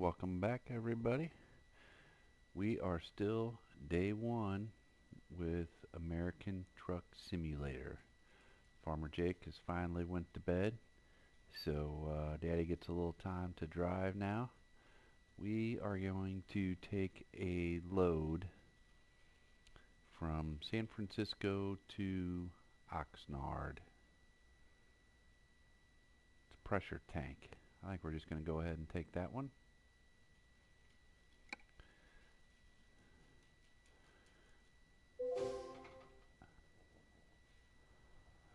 welcome back everybody. We are still day one with American Truck Simulator. Farmer Jake has finally went to bed, so Daddy gets a little time to drive now. We are going to take a load from San Francisco to Oxnard. It's a pressure tank. I think we're just going to go ahead and take that one.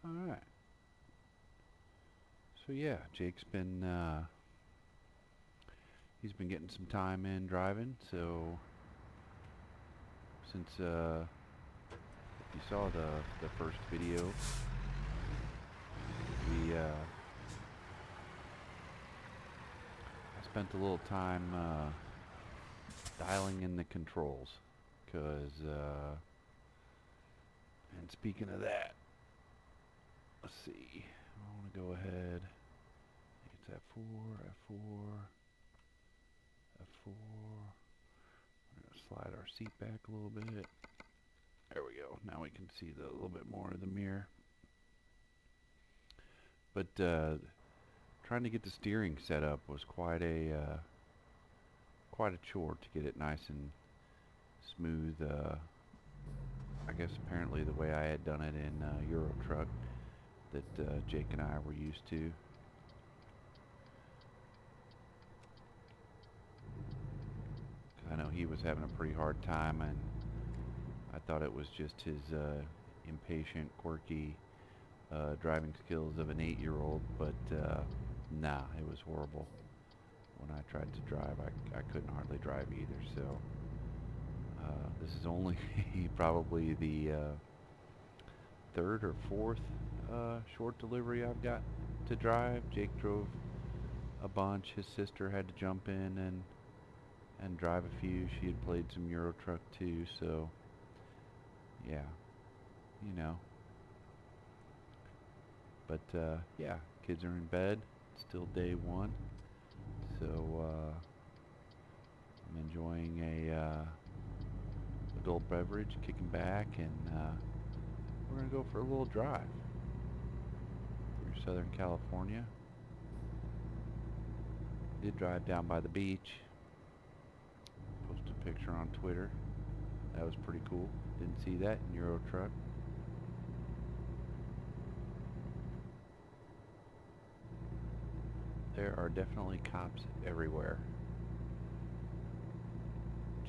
Alright. So yeah, Jake's been he's been getting some time in driving, so since if you saw the first video, we I spent a little time dialing in the controls, cause and speaking of that, let's see. I want to go ahead. I think it's F4, F4, F4. We're going to slide our seat back a little bit. There we go. Now we can see a little bit more of the mirror. But trying to get the steering set up was quite a chore to get it nice and smooth. I guess apparently the way I had done it in Euro Truck that Jake and I were used to. I know he was having a pretty hard time, and I thought it was just his impatient, quirky driving skills of an 8-year-old, but nah, it was horrible. When I tried to drive, I couldn't hardly drive either, so this is only probably the third or fourth short delivery I've got to drive. Jake drove a bunch. His sister had to jump in and drive a few. She had played some Euro Truck too, so yeah, you know. But yeah, kids are in bed. It's still day one, so I'm enjoying a adult beverage, kicking back, and we're gonna go for a little drive through Southern California. Did drive down by the beach. Posted a picture on Twitter. That was pretty cool. Didn't see that in Euro Truck. There are definitely cops everywhere.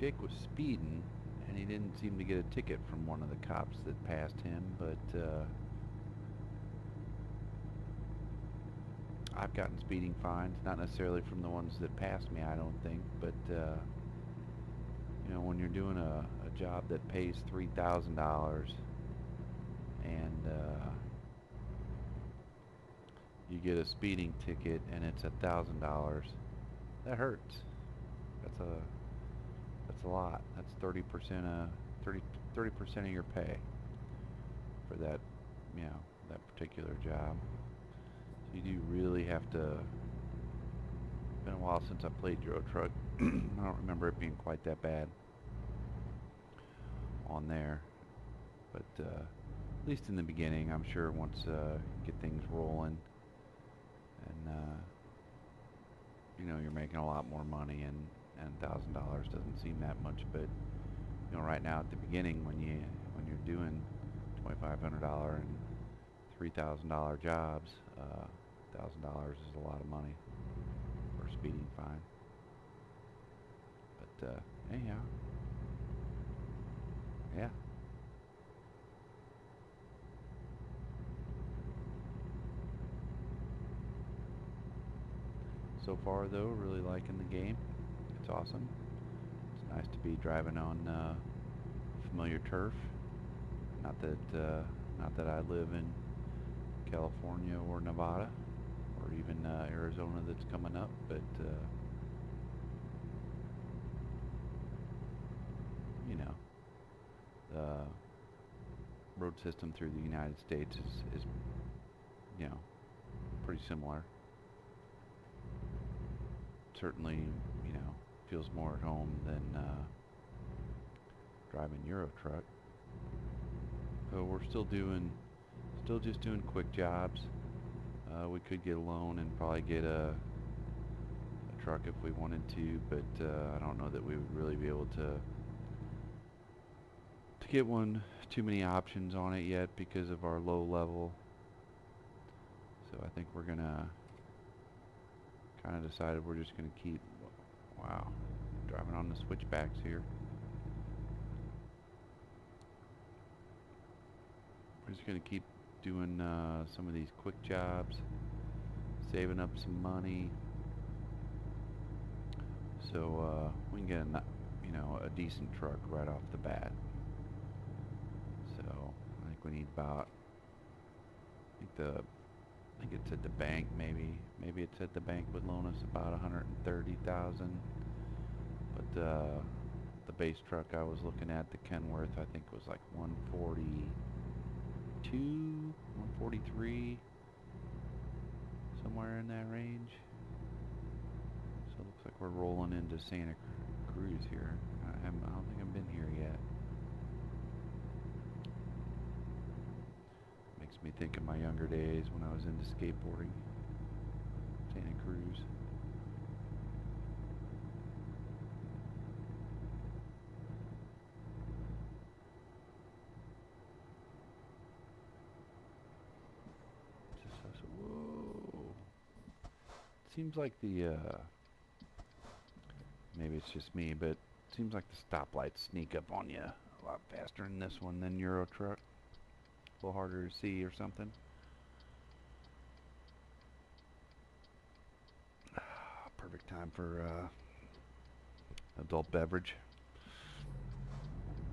Jake was speeding, and he didn't seem to get a ticket from one of the cops that passed him, but I've gotten speeding fines, not necessarily from the ones that passed me, I don't think, but you know, when you're doing a job that pays $3,000 and you get a speeding ticket and it's $1,000, that hurts. That's a lot. That's 30% of 30% of your pay for that, you know, that particular job. So you do really have to. It's been a while since I played Euro Truck. I don't remember it being quite that bad on there, but at least in the beginning, I'm sure once get things rolling, and you know, you're making a lot more money, and $1,000 doesn't seem that much, but you know, right now at the beginning, when you're doing $2,500 and $3,000 jobs, $1,000 is a lot of money for a speeding fine. But anyhow, yeah. So far though, really liking the game. It's awesome. It's nice to be driving on familiar turf. Not that I live in California or Nevada or even Arizona that's coming up, but you know, the road system through the United States is you know, pretty similar. Certainly, you know, feels more at home than driving Euro truck. So we're still just doing quick jobs. We could get a loan and probably get a truck if we wanted to, but I don't know that we would really be able to get one. Too many options on it yet because of our low level. So I think we're gonna kind of decided we're just gonna keep, wow, driving on the switchbacks here. We're just gonna keep doing some of these quick jobs, saving up some money, so we can get a decent truck right off the bat. So I think we need about, I think it said the bank, maybe it said the bank would loan us about 130,000, but the base truck I was looking at, the Kenworth, I think was like 142, 143, somewhere in that range. So it looks like we're rolling into Santa Cruz here. I don't think I've been here yet. Makes me think of my younger days when I was into skateboarding. Santa Cruz. Whoa. Seems like maybe it's just me, but it seems like the stoplights sneak up on you a lot faster in this one than Euro truck. A little harder to see or something. Perfect time for adult beverage.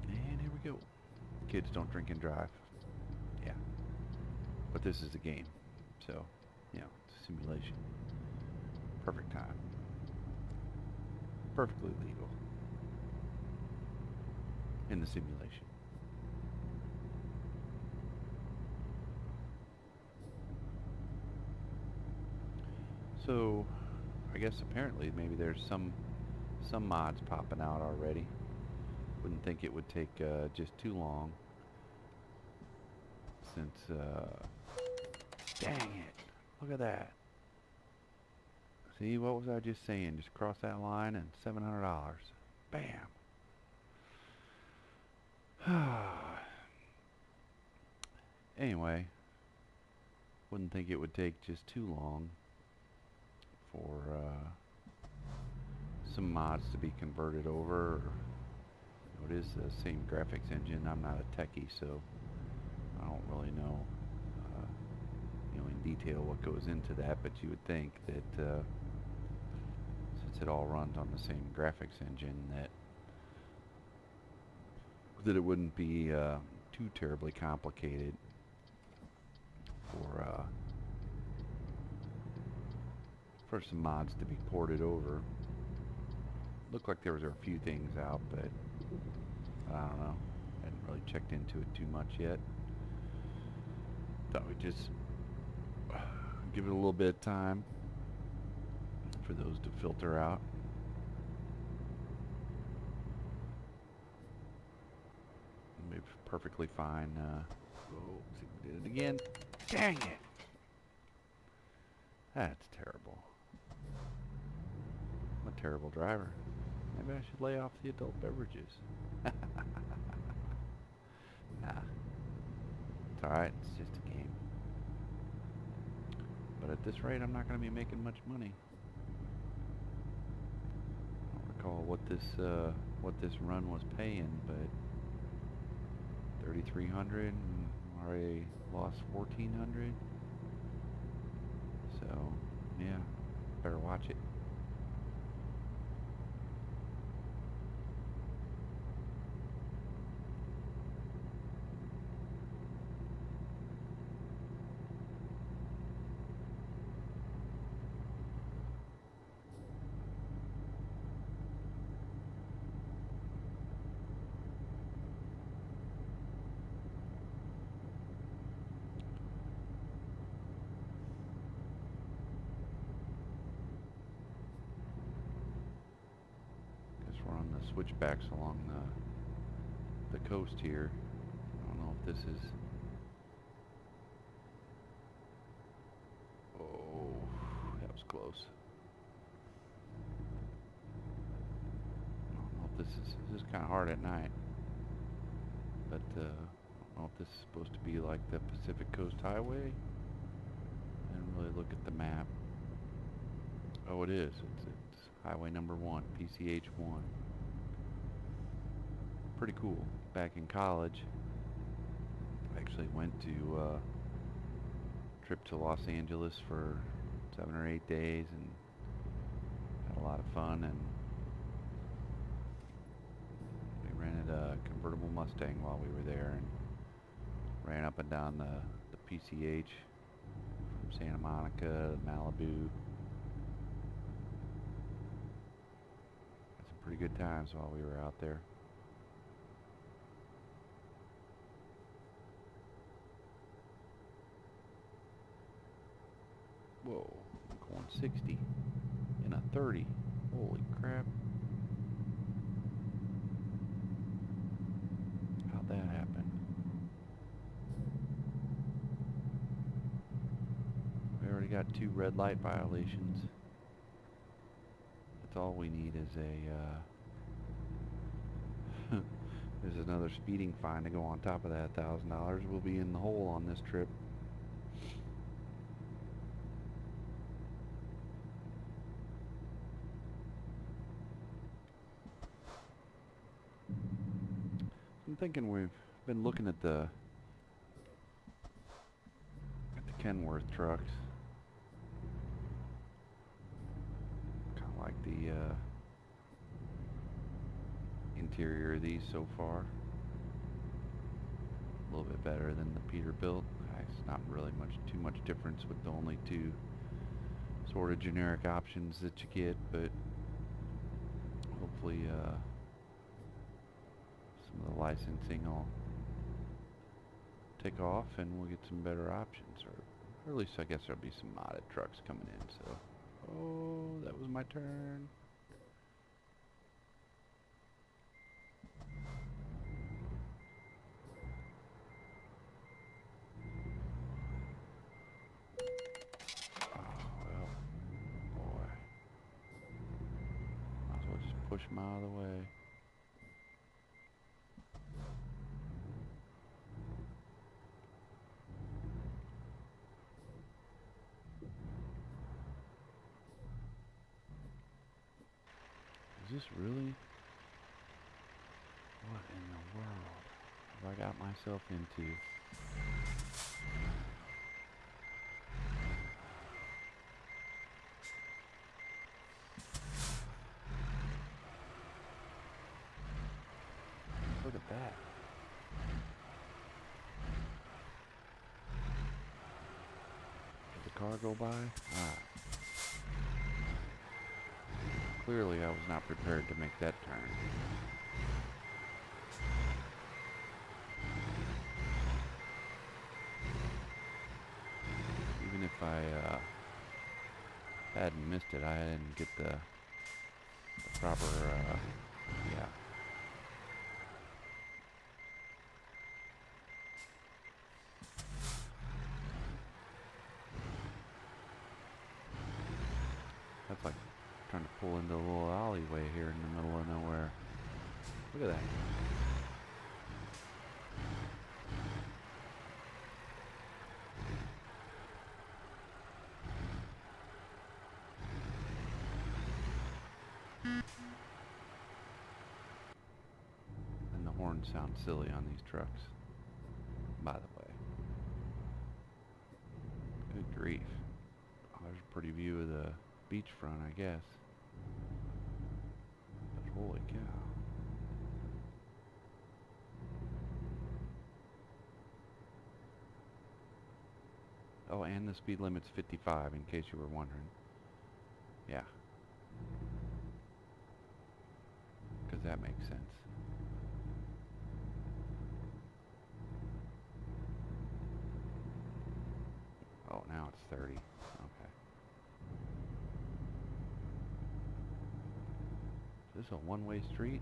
And here we go. Kids don't drink and drive. Yeah. But this is a game. So, it's a simulation. Perfect time. Perfectly legal. In the simulation. So, I guess apparently maybe there's some mods popping out already. Wouldn't think it would take just too long. Since, dang it, look at that. See, what was I just saying? Just cross that line and $700. Bam. Anyway, wouldn't think it would take just too long for some mods to be converted over. It is the same graphics engine. I'm not a techie, so I don't really know in detail what goes into that, but you would think that since it all runs on the same graphics engine, that it wouldn't be too terribly complicated for some mods to be ported over. Looked like there was a few things out, but I don't know. Hadn't really checked into it too much yet. Thought we'd just give it a little bit of time for those to filter out. Maybe perfectly fine. Oh, see, we did it again. Dang it! That's terrible. I'm a terrible driver. Maybe I should lay off the adult beverages. Nah. It's alright, it's just a game. But at this rate, I'm not going to be making much money. I don't recall what this run was paying, but $3,300 and already lost $1,400. So, yeah, better watch it. on the switchbacks along the coast here. I don't know if this is... Oh, that was close. I don't know if this is kind of hard at night, but I don't know if this is supposed to be like the Pacific Coast Highway. I didn't really look at the map. Oh, it is. It's Highway number 1, PCH 1. Pretty cool. Back in college, I actually went to a trip to Los Angeles for 7 or 8 days and had a lot of fun, and we rented a convertible Mustang while we were there and ran up and down the PCH from Santa Monica to Malibu. Had some pretty good times while we were out there. Whoa, I'm going 60 in a 30. Holy crap. How'd that happen? We already got 2 red light violations. That's all we need is a there's another speeding fine to go on top of that $1,000. We'll be in the hole on this trip. I'm thinking we've been looking at the Kenworth trucks. Kind of like the interior of these so far. A little bit better than the Peterbilt. It's not really too much difference with the only 2 sort of generic options that you get, but hopefully some of the licensing will take off and we'll get some better options, or at least I guess there'll be some modded trucks coming in. So, oh, that was my turn. Oh, well, boy. Might as well just push them out of the way. Is this really? What in the world have I got myself into? Look at that. Did the car go by? Ah. Clearly I was not prepared to make that turn. Even if I hadn't missed it, I didn't get the proper, yeah. That's like trying to pull into a little alleyway here in the middle of nowhere. Look at that. And the horns sound silly on these trucks, by the way. Good grief. Oh, there's a pretty view of the beachfront, I guess. But holy cow. Oh, and the speed limit's 55, in case you were wondering. Yeah. Because that makes sense. Oh, now it's 30. Okay. Is this a one-way street?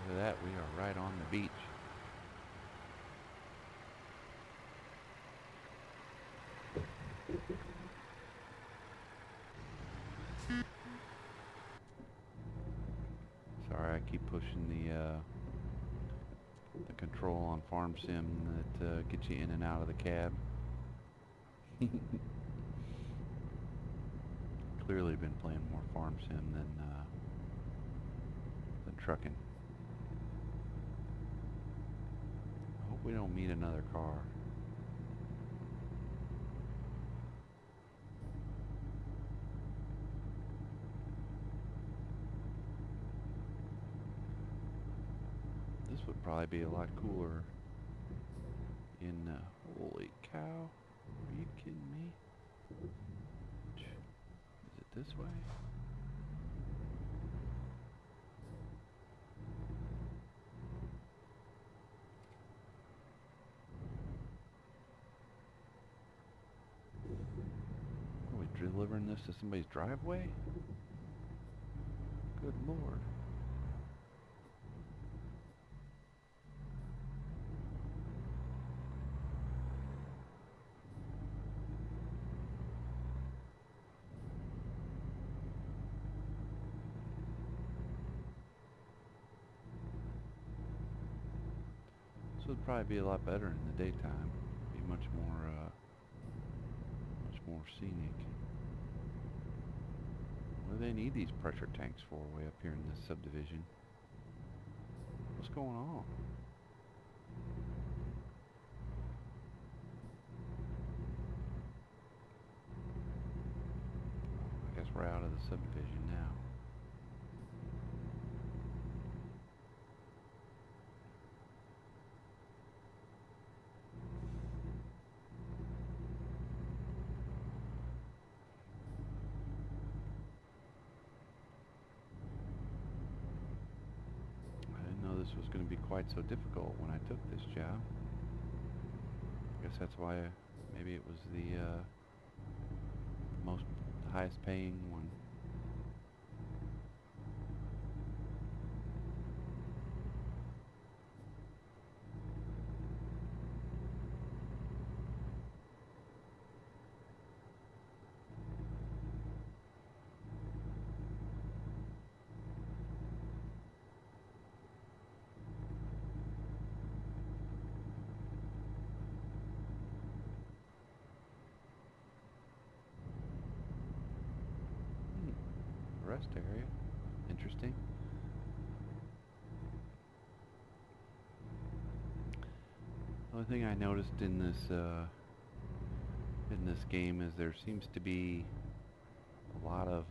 Look at that, we are right on the beach. Sorry, I keep pushing the control on Farm Sim that gets you in and out of the cab. Clearly been playing more Farm Sim than trucking. I hope we don't meet another car. This would probably be a lot cooler in, holy cow, are you kidding me? Is it this way? Are we delivering this to somebody's driveway? Good Lord. This would probably be a lot better in the daytime. Be much more scenic. What do they need these pressure tanks for way up here in this subdivision? What's going on? I guess we're out of the subdivision now. This was going to be quite so difficult when I took this job. I guess that's why maybe it was the highest paying one. Rest area. Interesting. The only thing I noticed in this game is there seems to be a lot of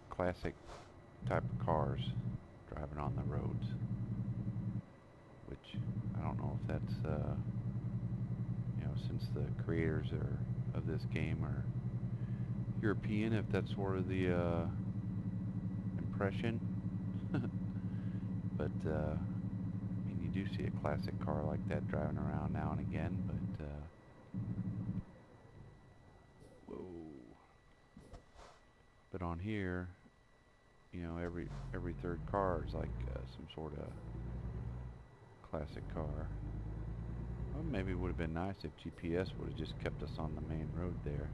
classic type of cars driving on the roads, which I don't know if that's since the creators of this game are European, if that's sort of the impression. But I mean, you do see a classic car like that driving around now and again, but whoa. But on here, every third car is like some sort of classic car. Well, maybe it would have been nice if GPS would have just kept us on the main road there.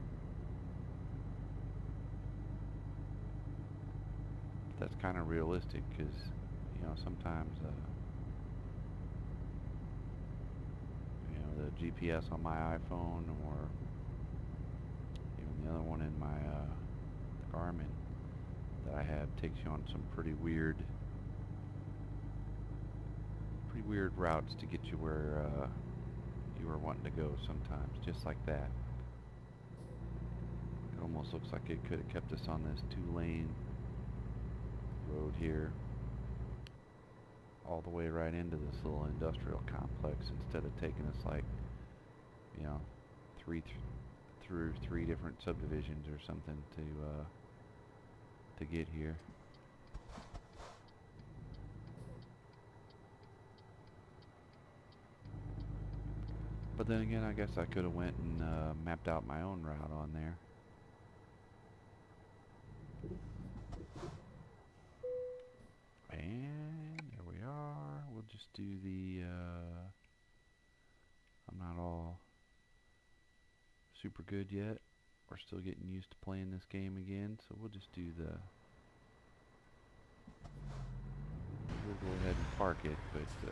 That's kind of realistic, because sometimes the GPS on my iPhone, or even the other one in my Garmin that I have, takes you on some pretty weird routes to get you where you were wanting to go sometimes, just like that. It almost looks like it could have kept us on this 2-lane road here all the way right into this little industrial complex, instead of taking us like through 3 different subdivisions or something to get here. But then again, I guess I could have went and mapped out my own route on there. And there we are. We'll just do the, I'm not all super good yet. We're still getting used to playing this game again, so we'll just do the, we'll go ahead and park it, but we'll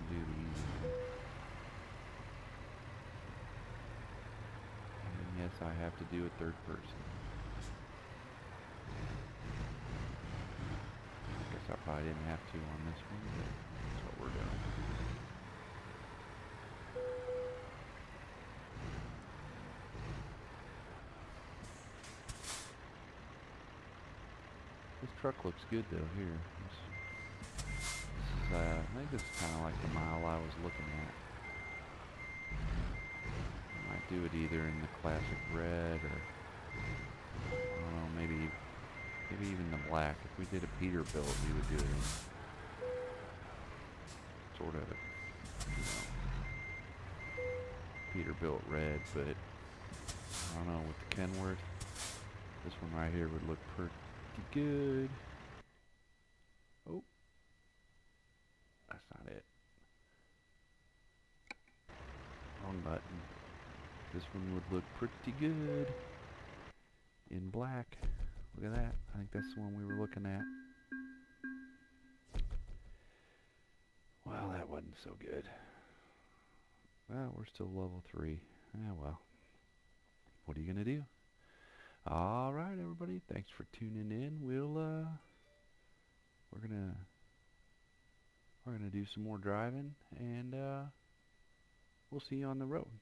do the easy one. And yes, I have to do a third person. Guess I probably didn't have to on this one, but that's what we're doing. This truck looks good though here. I think this is kind of like the mile I was looking at. I might do it either in the classic red or, I don't know, maybe even the black. If we did a Peterbilt, we would do it in sort of, you know, Peterbilt red, but I don't know, with the Kenworth, this one right here would look pretty good. Oh, that's not it. Wrong button. This one would look pretty good in black. Look at that. I think that's the one we were looking at. Well, that wasn't so good. Well, we're still level 3. Ah, well. What are you gonna do? All right, everybody. Thanks for tuning in. We're gonna do some more driving, and we'll see you on the road.